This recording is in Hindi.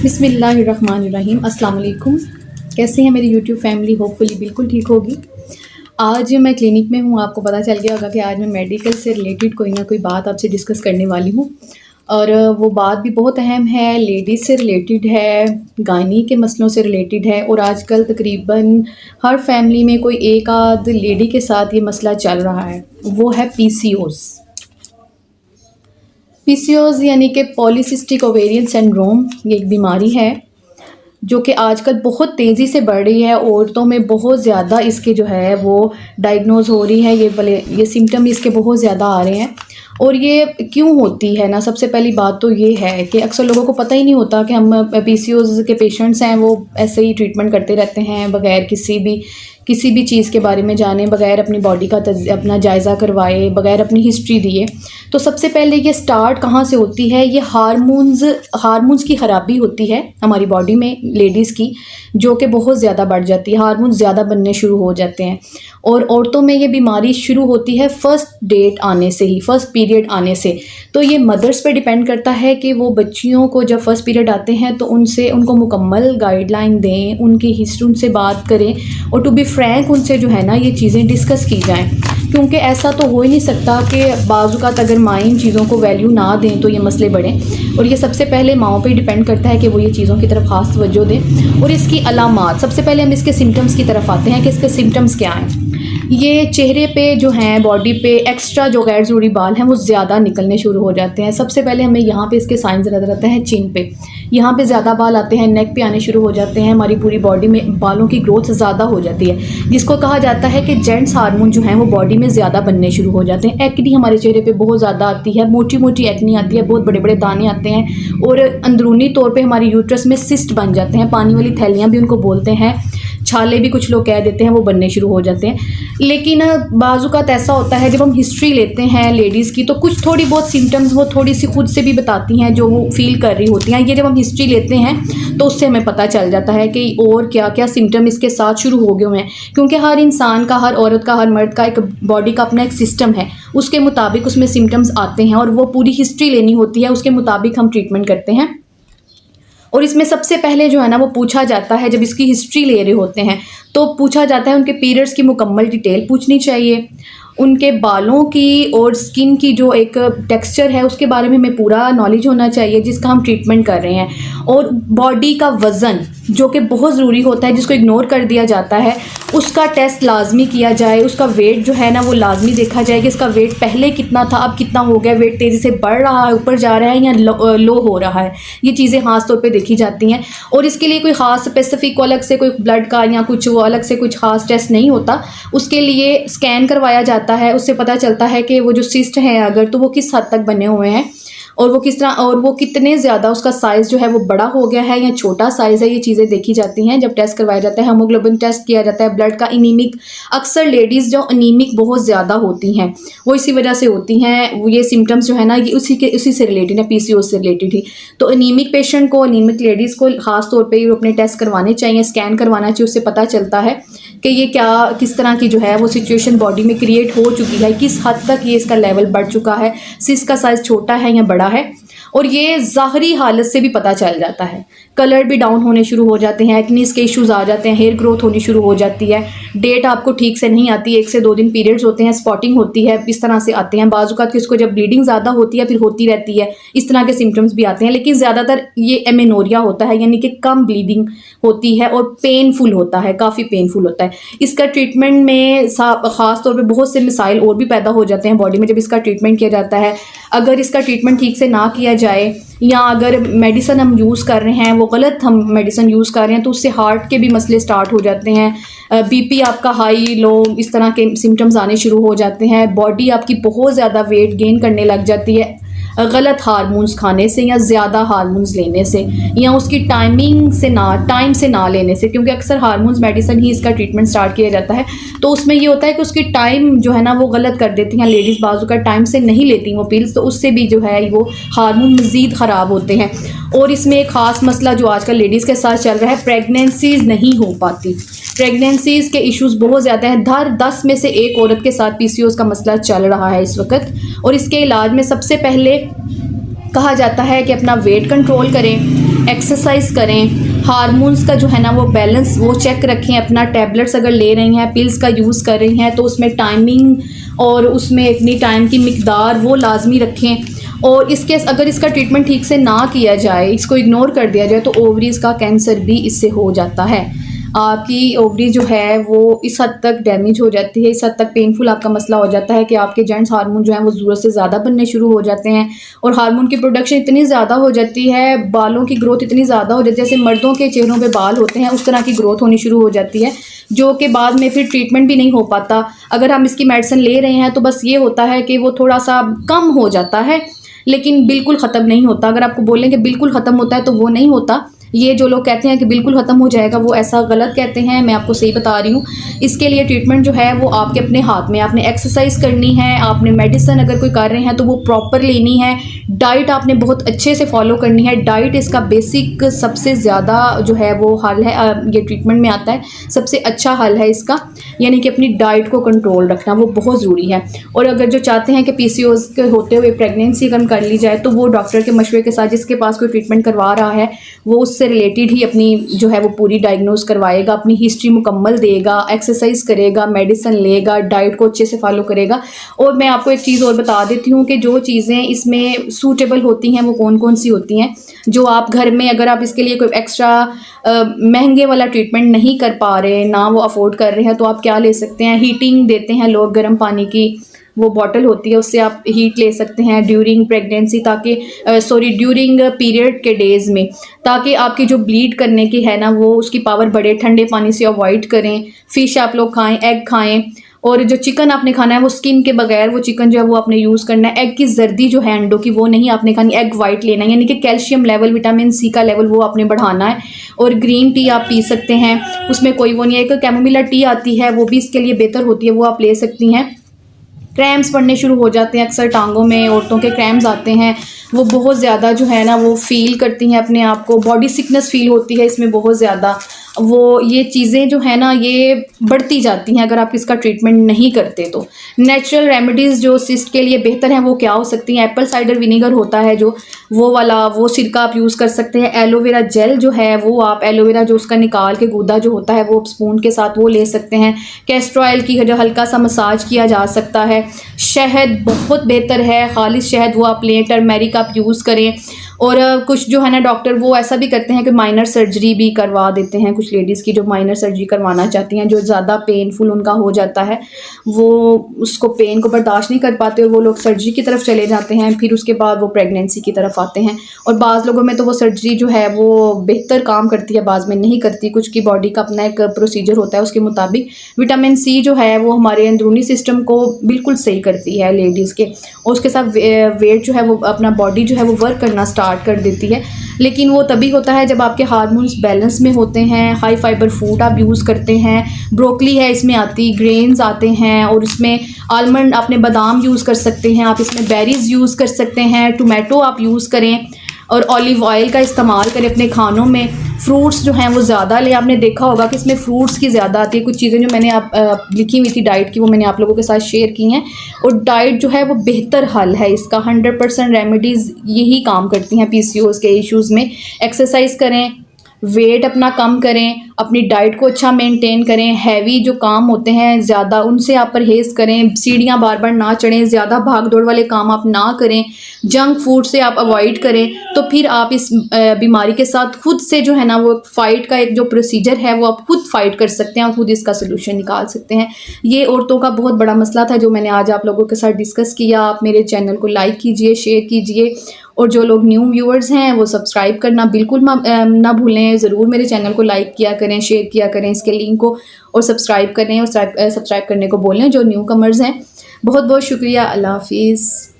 बिस्मिल्लाहिर्रहमानिर्रहीम। अस्सलाम वालेकुम। कैसे हैं मेरी यूट्यूब फैमिली? होपफुली बिल्कुल ठीक होगी। आज मैं क्लिनिक में हूँ। आपको पता चल गया होगा कि आज मैं मेडिकल से रिलेटेड कोई ना कोई बात आपसे डिस्कस करने वाली हूँ और वो बात भी बहुत अहम है, लेडीज़ से रिलेटेड है, गायनी के मसलों से रिलेटेड है और आजकल तकरीबन हर फैमिली में कोई एक आध लेडी के साथ ये मसला चल रहा है। वो है पीसीओज़। पीसीओज़ यानी कि पॉलीसिस्टिक ओवेरियन सिंड्रोम। ये एक बीमारी है जो कि आजकल बहुत तेज़ी से बढ़ रही है। औरतों में बहुत ज़्यादा इसके जो है वो डायग्नोज हो रही है। ये सिम्टम इसके बहुत ज़्यादा आ रहे हैं। और ये क्यों होती है ना, सबसे पहली बात तो ये है कि अक्सर लोगों को पता ही नहीं होता कि हम पीसीओज़ के पेशेंट्स हैं, वो ऐसे ही ट्रीटमेंट करते रहते हैं बग़ैर किसी भी चीज़ के बारे में जाने, बग़ैर अपनी बॉडी का अपना जायज़ा करवाए, बग़ैर अपनी हिस्ट्री दिए। तो सबसे पहले ये स्टार्ट कहाँ से होती है? ये हार्मोन्स की ख़राबी होती है हमारी बॉडी में लेडीज़ की, जो कि बहुत ज़्यादा बढ़ जाती है। हार्मोन्स ज़्यादा बनने शुरू हो जाते हैं और औरतों में ये बीमारी शुरू होती है फर्स्ट डेट आने से ही, फर्स्ट पीरियड आने से। तो ये मदर्स पे डिपेंड करता है कि वो बच्चियों को जब फर्स्ट पीरियड आते हैं तो उनको मुकम्मल गाइडलाइन दें, उनकी हिस्ट्री उनसे बात करें और टू बी फ्रैंक उनसे जो है ना ये चीज़ें डिस्कस की जाएँ। क्योंकि ऐसा तो हो ही नहीं सकता कि बाज़-औक़ात अगर माँ इन चीज़ों को वैल्यू ना दें तो ये मसले बढ़ें। और ये सबसे पहले माँओं पे डिपेंड करता है कि वो ये चीज़ों की तरफ ख़ास तवज्जो दें। और इसकी अलामात, सबसे पहले हम इसके सिम्टम्स की तरफ आते हैं कि इसके सिम्टम्स क्या हैं। ये चेहरे पे जो हैं, बॉडी पे एक्स्ट्रा जो गैर ज़रूरी बाल हैं वो ज़्यादा निकलने शुरू हो जाते हैं। सबसे पहले हमें यहाँ पे इसके साइंस नज़र आते हैं। चिन पे यहाँ पे ज़्यादा बाल आते हैं, नेक पे आने शुरू हो जाते हैं। हमारी पूरी बॉडी में बालों की ग्रोथ ज़्यादा हो जाती है, जिसको कहा जाता है कि जेंट्स हार्मोन जो हैं वो बॉडी में ज़्यादा बनने शुरू हो जाते हैं। एक्नी हमारे चेहरे पे बहुत ज़्यादा आती है, मोटी मोटी एक्नी आती है, बहुत बड़े बड़े दाने आते हैं और अंदरूनी तौर पर हमारी यूट्रस में सिस्ट बन जाते हैं। पानी वाली थैलियाँ भी उनको बोलते हैं, छाले भी कुछ लोग कह देते हैं, वो बनने शुरू हो जाते हैं। लेकिन बाज़-औक़ात ऐसा होता है जब हम हिस्ट्री लेते हैं लेडीज़ की तो कुछ थोड़ी बहुत सिम्टम्स वो थोड़ी सी खुद से भी बताती हैं जो वो फ़ील कर रही होती हैं। ये जब हम हिस्ट्री लेते हैं तो उससे हमें पता चल जाता है कि और क्या क्या सिम्टम इसके साथ शुरू हो गए हुए हैं। क्योंकि हर इंसान का, हर औरत का, हर मर्द का एक बॉडी का अपना एक सिस्टम है, उसके मुताबिक उसमें सिम्टम्स आते हैं और वो पूरी हिस्ट्री लेनी होती है, उसके मुताबिक हम ट्रीटमेंट करते हैं। और इसमें सबसे पहले जो है ना वो पूछा जाता है, जब इसकी हिस्ट्री ले रहे होते हैं तो पूछा जाता है, उनके पीरियड्स की मुकम्मल डिटेल पूछनी चाहिए, उनके बालों की और स्किन की जो एक टेक्सचर है उसके बारे में हमें पूरा नॉलेज होना चाहिए जिसका हम ट्रीटमेंट कर रहे हैं। और बॉडी का वज़न जो कि बहुत ज़रूरी होता है, जिसको इग्नोर कर दिया जाता है, उसका टेस्ट लाजमी किया जाए। उसका वेट जो है ना वो लाजमी देखा जाए कि इसका वेट पहले कितना था, अब कितना हो गया, वेट तेज़ी से बढ़ रहा है, ऊपर जा रहा है या लो हो रहा है। ये चीज़ें ख़ास तौर पे देखी जाती हैं और इसके लिए कोई ख़ास स्पेसिफिक अलग से कोई ब्लड का या कुछ वो अलग से कुछ ख़ास टेस्ट नहीं होता। उसके लिए स्कैन करवाया जाता है, उससे पता चलता है कि वो जो सिस्ट हैं अगर, तो वो किस हद तक बने हुए हैं और वो किस तरह और वो कितने ज़्यादा उसका साइज़ जो है वो बड़ा हो गया है या छोटा साइज़ है। ये चीज़ें देखी जाती हैं जब टेस्ट करवाया जाता है। हीमोग्लोबिन टेस्ट किया जाता है, ब्लड का एनीमिक। अक्सर लेडीज़ जो एनीमिक बहुत ज़्यादा होती हैं वो इसी वजह से होती हैं। ये सिम्टम्स जो है ना ये उसी से रिलेटेड है, पीसीओएस से रिलेटेड ही। तो एनीमिक पेशेंट को, एनीमिक लेडीज़ को ख़ास तौर पर अपने टेस्ट करवाने चाहिए, स्कैन करवाना चाहिए। उससे पता चलता है कि ये किस तरह की जो है वो सिचुएशन बॉडी में क्रिएट हो चुकी है, किस हद तक ये इसका लेवल बढ़ चुका है, सिस्ट का साइज़ छोटा है या बड़ा है। और ये ज़ाहरी हालत से भी पता चल जाता है। कलर भी डाउन होने शुरू हो जाते हैं, एक्नीज़ के इश्यूज़ आ जाते हैं, हेयर ग्रोथ होनी शुरू हो जाती है, डेट आपको ठीक से नहीं आती, 1 से 2 दिन पीरियड्स होते हैं, स्पॉटिंग होती है, इस तरह से आते हैं। बाज़-औक़ात किसको जब ब्लीडिंग ज़्यादा होती है फिर होती रहती है, इस तरह के सिम्टम्स भी आते हैं। लेकिन ज़्यादातर ये एमेनोरिया होता है, यानी कि कम ब्लीडिंग होती है और पेनफुल होता है, काफ़ी पेनफुल होता है। इसका ट्रीटमेंट में ख़ास तौर पे बहुत से मिसाइल और भी पैदा हो जाते हैं बॉडी में जब इसका ट्रीटमेंट किया जाता है। अगर इसका ट्रीटमेंट ठीक से ना किया जाए या अगर मेडिसिन हम यूज़ कर रहे हैं वो गलत हम मेडिसिन यूज़ कर रहे हैं तो उससे हार्ट के भी मसले स्टार्ट हो जाते हैं। बीपी आपका हाई लो, इस तरह के सिम्टम्स आने शुरू हो जाते हैं। बॉडी आपकी बहुत ज़्यादा वेट गेन करने लग जाती है गलत हार्मोन्स खाने से या ज़्यादा हार्मोन्स लेने से या उसकी टाइम से ना लेने से। क्योंकि अक्सर हार्मोन्स मेडिसिन ही इसका ट्रीटमेंट स्टार्ट किया जाता है तो उसमें ये होता है कि उसकी टाइम जो है ना वो गलत कर देती हैं लेडीज़, बाजू का टाइम से नहीं लेती वो पिल्स, तो उससे भी जो है वो हार्मोन मज़ीद ख़राब होते हैं। और इसमें एक ख़ास मसला जो आजकल लेडीज़ के साथ चल रहा है, प्रेगनेंसीज़ नहीं हो पाती। प्रेगनेंसीज़ के इश्यूज़ बहुत ज़्यादा हैं। हर 10 में से एक औरत के साथ पीसीओएस का मसला चल रहा है इस वक्त। और इसके इलाज में सबसे पहले कहा जाता है कि अपना वेट कंट्रोल करें, एक्सरसाइज करें, हार्मोन्स का जो है ना वो बैलेंस वो चेक रखें अपना। टैबलेट्स अगर ले रही हैं, पिल्स का यूज़ कर रही हैं, तो उसमें टाइमिंग और उसमें अपनी टाइम की मिकदार वो लाजमी रखें। और इसके अगर इसका ट्रीटमेंट ठीक से ना किया जाए, इसको इग्नोर कर दिया जाए, तो ओवरीज़ का कैंसर भी इससे हो जाता है। आपकी ओवरी जो है वो इस हद तक डैमेज हो जाती है, इस हद तक पेनफुल आपका मसला हो जाता है कि आपके जेंट्स हार्मोन जो हैं वो ज़रूरत से ज़्यादा बनने शुरू हो जाते हैं, और हार्मोन की प्रोडक्शन इतनी ज़्यादा हो जाती है, बालों की ग्रोथ इतनी ज़्यादा हो जाती है, जैसे मर्दों के चेहरों पे बाल होते हैं उस तरह की ग्रोथ होनी शुरू हो जाती है, जो कि बाद में फिर ट्रीटमेंट भी नहीं हो पाता। अगर हम इसकी मेडिसिन ले रहे हैं तो बस ये होता है कि वो थोड़ा सा कम हो जाता है, लेकिन बिल्कुल ख़त्म नहीं होता। अगर आपको बोलें कि बिल्कुल ख़त्म होता है तो वो नहीं होता। ये जो लोग कहते हैं कि बिल्कुल ख़त्म हो जाएगा, वो ऐसा गलत कहते हैं, मैं आपको सही बता रही हूँ। इसके लिए ट्रीटमेंट जो है वो आपके अपने हाथ में। आपने एक्सरसाइज करनी है, आपने मेडिसिन अगर कोई कर रहे हैं तो वो प्रॉपर लेनी है, डाइट आपने बहुत अच्छे से फॉलो करनी है। डाइट इसका बेसिक सबसे ज़्यादा जो है वो हल है, ये ट्रीटमेंट में आता है, सबसे अच्छा हल है इसका, यानी कि अपनी डाइट को कंट्रोल रखना वो बहुत ज़रूरी है। और अगर जो चाहते हैं कि पीसीओएस के होते हुए प्रेगनेंसी कम कर ली जाए, तो वो डॉक्टर के मशवरे के साथ जिसके पास कोई ट्रीटमेंट करवा रहा है वो उससे रिलेटेड ही अपनी जो है वो पूरी डायग्नोज करवाएगा, अपनी हिस्ट्री मुकम्मल देगा, एक्सरसाइज करेगा, मेडिसिन लेगा, डाइट को अच्छे से फॉलो करेगा। और मैं आपको एक चीज़ और बता देती हूँ कि जो चीज़ें इसमें सूटेबल होती हैं वो कौन कौन सी होती हैं, जो आप घर में अगर आप इसके लिए कोई एक्स्ट्रा महंगे वाला ट्रीटमेंट नहीं कर पा रहे, ना वो अफोर्ड कर रहे हैं, तो आप क्या ले सकते हैं। हीटिंग देते हैं लोग, गर्म पानी की वो बॉटल होती है, उससे आप हीट ले सकते हैं ड्यूरिंग प्रेगनेंसी, ताकि ड्यूरिंग पीरियड के डेज़ में, ताकि आपकी जो ब्लीड करने की है ना वो उसकी पावर बढ़े। ठंडे पानी से अवॉइड करें। फ़िश आप लोग खाएं, एग खाएं, और जो चिकन आपने खाना है वो स्किन के बगैर वो चिकन जो है वो आपने यूज़ करना है। एग की जर्दी जो है अंडों की वो नहीं आपने खानी, एग वाइट लेना है, यानी कि कैल्शियम लेवल, विटामिन सी का लेवल वो आपने बढ़ाना है। और ग्रीन टी आप पी सकते हैं, उसमें कोई वो नहीं है। एक कैमोमिला टी आती है वो भी इसके लिए बेहतर होती है, वो आप ले सकती हैं। क्रैम्स पड़ने शुरू हो जाते हैं, अक्सर टांगों में औरतों के क्रैम्स आते हैं, वो बहुत ज़्यादा जो है ना वो फ़ील करती हैं अपने आप को, बॉडी सिकनेस फ़ील होती है इसमें बहुत ज़्यादा। वो ये चीज़ें जो है ना ये बढ़ती जाती हैं अगर आप इसका ट्रीटमेंट नहीं करते तो। नेचुरल रेमेडीज़ जो सिस्ट के लिए बेहतर हैं वो क्या हो सकती हैं। एप्पल साइडर विनेगर होता है जो, वो वाला वो सिरका आप यूज़ कर सकते हैं। एलोवेरा जेल जो है वो आप एलोवेरा जो उसका निकाल के गूदा जो होता है वो स्पून के साथ वो ले सकते हैं। कैस्टर ऑयल की जो हल्का सा मसाज किया जा सकता है। शहद बहुत बेहतर है, खालिश शहद वो आप लें, टर्मेरिक आप यूज़ करें। और कुछ जो है ना डॉक्टर वो ऐसा भी करते हैं कि माइनर सर्जरी भी करवा देते हैं, कुछ लेडीज़ की जो माइनर सर्जरी करवाना चाहती हैं, जो ज़्यादा पेनफुल उनका हो जाता है, वो उसको पेन को बर्दाश्त नहीं कर पाते और वो लोग सर्जरी की तरफ चले जाते हैं, फिर उसके बाद वो प्रेगनेंसी की तरफ आते हैं। और बाज़ लोगों में तो वो सर्जरी जो है वो बेहतर काम करती है, बाज़ में नहीं करती, कुछ की बॉडी का अपना एक प्रोसीजर होता है उसके मुताबिक। विटामिन सी जो है वो हमारे अंदरूनी सिस्टम को बिल्कुल सही करती है लेडीज़ के, और उसके साथ वेट जो है वो अपना बॉडी जो है वो वर्क करना स्टार्ट कर देती है। लेकिन वो तभी होता है जब आपके हार्मोन्स बैलेंस में होते हैं, हाई फाइबर फूड आप यूज़ करते हैं, ब्रोकली है इसमें आती, ग्रेन्स आते हैं, और इसमें आलमंड आपने बादाम यूज़ कर सकते हैं, आप इसमें बेरीज़ यूज़ कर सकते हैं, टोमेटो आप यूज़ करें, और ऑलिव ऑयल का इस्तेमाल करें अपने खानों में। फ्रूट्स जो हैं वो ज़्यादा लें, आपने देखा होगा कि इसमें फ्रूट्स की ज़्यादा आती है। कुछ चीज़ें जो मैंने आप लिखी हुई थी डाइट की वो मैंने आप लोगों के साथ शेयर की हैं, और डाइट जो है वो बेहतर हल है इसका। 100% रेमेडीज़ यही काम करती हैं पीसीओएस के इश्यूज़ में। एक्सरसाइज करें, वेट अपना कम करें, अपनी डाइट को अच्छा मेंटेन करें, हैवी जो काम होते हैं ज़्यादा उनसे आप परहेज़ करें, सीढ़ियाँ बार बार ना चढ़ें, ज़्यादा भाग दौड़ वाले काम आप ना करें, जंक फूड से आप अवॉइड करें, तो फिर आप इस बीमारी के साथ खुद से जो है ना वो फ़ाइट का एक जो प्रोसीजर है वो आप खुद फ़ाइट कर सकते हैं और खुद इसका सोल्यूशन निकाल सकते हैं। ये औरतों का बहुत बड़ा मसला था जो मैंने आज आप लोगों के साथ डिस्कस किया। आप मेरे चैनल को लाइक कीजिए, शेयर कीजिए, और जो लोग न्यू व्यूअर्स हैं वो सब्सक्राइब करना बिल्कुल ना भूलें। ज़रूर मेरे चैनल को लाइक किया करें, शेयर किया करें इसके लिंक को, और सब्सक्राइब करें, और सब्सक्राइब करने को बोलें जो न्यू कमर्स हैं। बहुत बहुत शुक्रिया। अल्लाह हाफिज़।